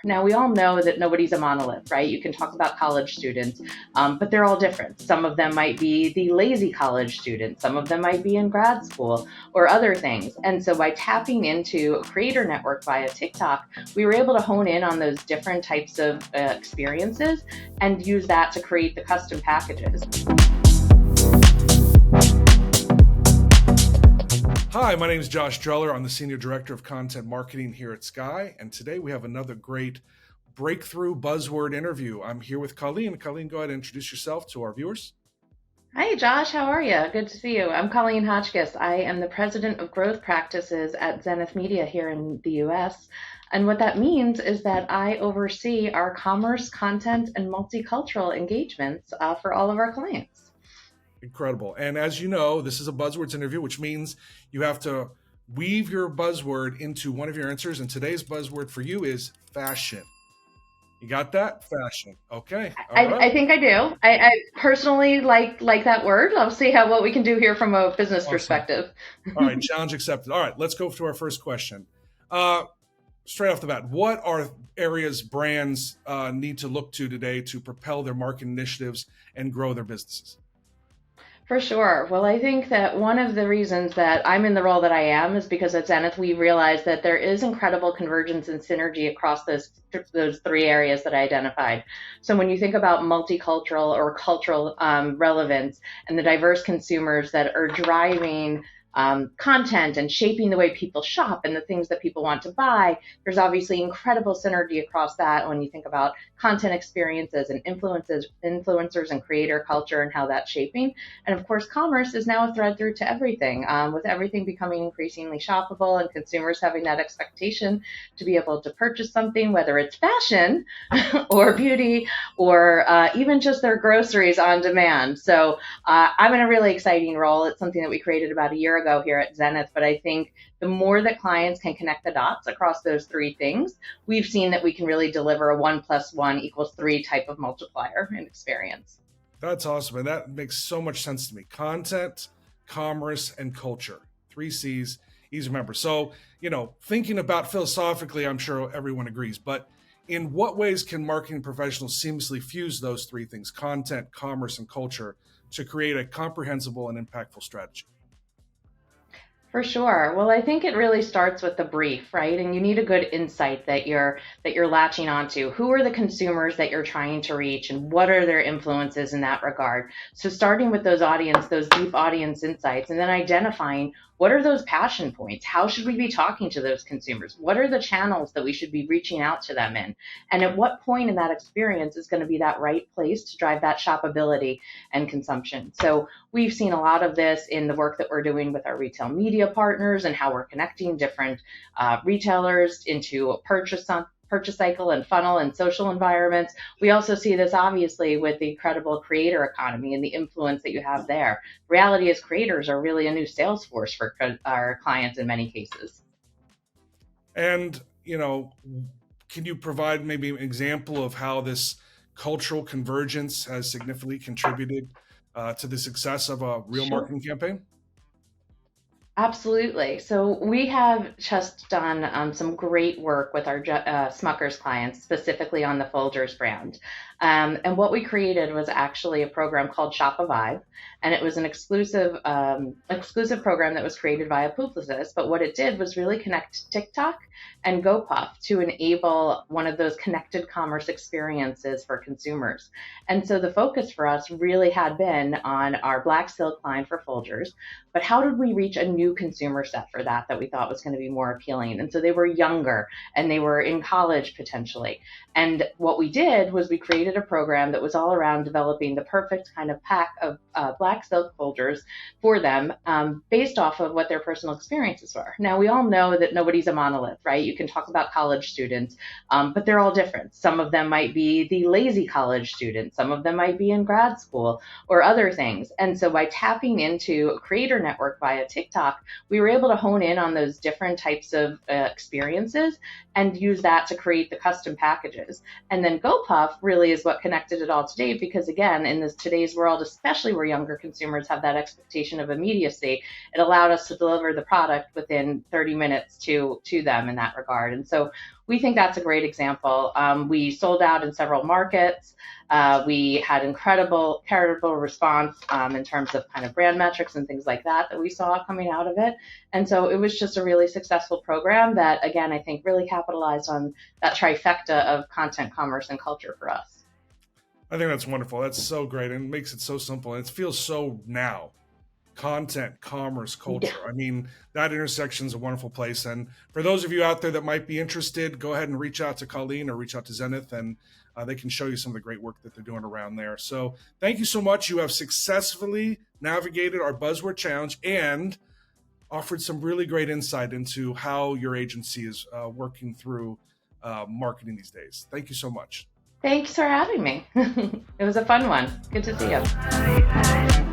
Now, we all know that nobody's a monolith, right? You can talk about college students, but they're all different. Some of them might be the lazy college student, some of them might be in grad school or other things. And so by tapping into a creator network via TikTok, we were able to hone in on those different types of experiences and use that to create the custom packages. Hi, my name is Josh Dreller. I'm the Senior Director of Content Marketing here at Sky, and today we have another great breakthrough buzzword interview. I'm here with Colleen. Colleen, go ahead and introduce yourself to our viewers. Hi, Josh. How are you? Good to see you. I'm Colleen Hotchkiss. I am the President of Growth Practices at Zenith Media here in the US. And what that means is that I oversee our commerce, content, and multicultural engagements for all of our clients. Incredible. And as you know, this is a buzzwords interview, which means you have to weave your buzzword into one of your answers. And today's buzzword for you is fashion. You got that? Fashion. Okay. I think I do. I personally like that word. I'll see what we can do here from a business perspective. All right. Challenge accepted. All right. Let's go to our first question. Straight off the bat, what are areas brands need to look to today to propel their marketing initiatives and grow their businesses? For sure. Well, I think that one of the reasons that I'm in the role that I am is because at Zenith, we realized that there is incredible convergence and synergy across those three areas that I identified. So when you think about multicultural or cultural relevance and the diverse consumers that are driving content and shaping the way people shop and the things that people want to buy, there's obviously incredible synergy across that when you think about content experiences and influencers and creator culture and how that's shaping. And of course, commerce is now a thread through to everything, with everything becoming increasingly shoppable and consumers having that expectation to be able to purchase something, whether it's fashion or beauty or even just their groceries on demand. So I'm in a really exciting role. It's something that we created about a year ago here at Zenith, but I think the more that clients can connect the dots across those three things, we've seen that we can really deliver a 1 + 1 = 3 type of multiplier in experience. That's awesome. And that makes so much sense to me. Content, commerce, and culture. 3 C's, easy to remember. So, thinking about philosophically, I'm sure everyone agrees, but in what ways can marketing professionals seamlessly fuse those 3 things, content, commerce, and culture, to create a comprehensible and impactful strategy? For sure. Well, I think it really starts with the brief, right? And you need a good insight that you're latching onto. Who are the consumers that you're trying to reach, and what are their influences in that regard? So starting with those deep audience insights, and then identifying what are those passion points? How should we be talking to those consumers? What are the channels that we should be reaching out to them in? And at what point in that experience is going to be that right place to drive that shoppability and consumption? So we've seen a lot of this in the work that we're doing with our retail media partners and how we're connecting different retailers into a purchase cycle and funnel and social environments. We also see this obviously with the incredible creator economy and the influence that you have there. Reality is creators are really a new sales force for our clients in many cases. And, can you provide maybe an example of how this cultural convergence has significantly contributed to the success of a real marketing campaign? Absolutely. So we have just done some great work with our Smucker's clients, specifically on the Folgers brand. And what we created was actually a program called Shop a Vibe, and it was an exclusive program that was created via Publicis. But what it did was really connect TikTok and GoPuff to enable one of those connected commerce experiences for consumers. And so the focus for us really had been on our Black Silk line for Folgers, but how did we reach a new consumer set for that we thought was going to be more appealing? And so they were younger and they were in college potentially. And what we did was we created a program that was all around developing the perfect kind of pack of Black Silk Folgers for them based off of what their personal experiences were. Now, we all know that nobody's a monolith, right? You can talk about college students, but they're all different. Some of them might be the lazy college student. Some of them might be in grad school or other things. And so by tapping into a creator network via TikTok, we were able to hone in on those different types of experiences and use that to create the custom packages. And then GoPuff really is what connected it all today, because again, in today's world, especially where younger consumers have that expectation of immediacy, it allowed us to deliver the product within 30 minutes to them in that regard. And so we think that's a great example. We sold out in several markets. We had incredible response in terms of kind of brand metrics and things like that we saw coming out of it. And so it was just a really successful program that, again, I think really capitalized on that trifecta of content, commerce, and culture for us. I think that's wonderful. That's so great, and it makes it so simple. And it feels so now. Content, commerce, culture. Yeah. I mean, that intersection is a wonderful place. And for those of you out there that might be interested, go ahead and reach out to Colleen or reach out to Zenith, and they can show you some of the great work that they're doing around there. So thank you so much. You have successfully navigated our Buzzword Challenge and offered some really great insight into how your agency is working through marketing these days. Thank you so much. Thanks for having me. It was a fun one. Good to see you.